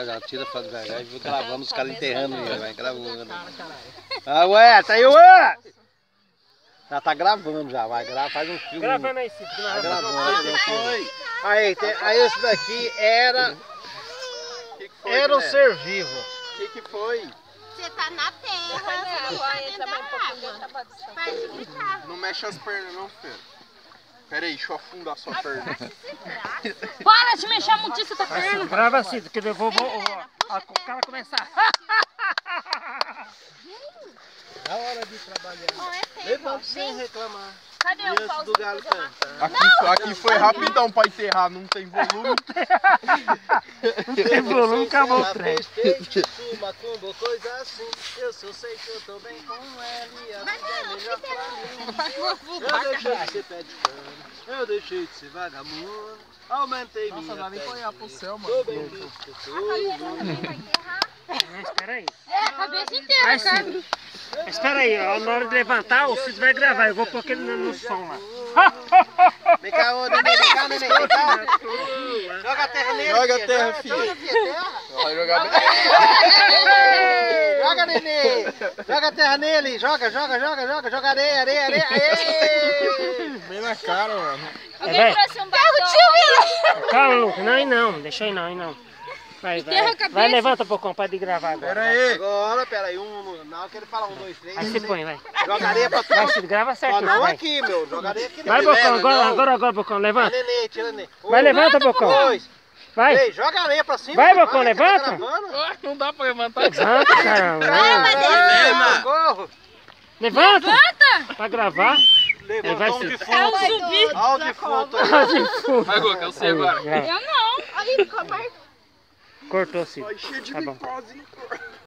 Já tira a foto, já gravando os caras enterrando ele, vai gravando. Ah, ué, tá aí, ué! Já tá gravando já, vai, faz um filme. Gravando aí, Cid. Tá gravando, foi. Aí esse daqui era o ser vivo. O que foi? Você tá na terra, você não tá dentro da água. Para de gritar. Não mexe as pernas não, filho. Pera aí, deixa eu afundar sua perna. Para de mexer muito essa perna. Grava assim, que eu vou o cara começar. É hora de trabalhar. Não é tempo. Levante sem reclamar. Cadê o Antes pau? do galo cantar. Aqui foi rapidão pra enterrar, não tem volume. Não tem volume, acabou o trem. Macumba, coisa assim. Eu só sei que eu tô bem com ela e a vida é melhor pra mim. Eu deixei de ser pé de cano, eu deixei de ser vagabundo, aumentei minha Nossa, nem olhar pro céu, tô mano. bem visto que eu sou. Espera aí. É, a cabeça inteira, cara. Espera aí, ó, na hora de levantar, o Cid vai gravar. Eu vou pôr aquele no som lá. Vem cá, ô, neném, vem cá, neném, vem cá. Joga a terra nele. Joga a filha, terra, joga, filho. joga, filha, terra. Vai jogar bem. Joga, neném. Joga a terra nele. Joga areia, areia. Aê! Bem na cara, mano. Alguém trouxe um batom. Calma, Lucas. Não, aí não. Deixa aí não, aí não. Vai. Vai, levanta um pouquinho para de gravar agora. Pera aí. Agora, pera aí, na hora que ele fala 1, 2, 3. Aí você põe, vai. Joga areia pra Vai, tudo. Cid, grava Só certinho, não vai. aqui, meu. Joga areia aqui. Vai, Bocão, agora, Bocão, levanta. Neném, tira neném. Vai, levanta, Bocão. 2. Vai. Ei, joga areia pra cima. Vai, Bocão, tá levanta. gravando? Não dá pra levantar. Levanta, caramba. Socorro. Levanta. Pra gravar. Levantou um ser. defunto. subir. Olha o defunto. Vai, Goca, eu sei agora. Grava. Eu não. Aí ficou marcado. Cortou, Cid. Cheio de Tá bom. micose.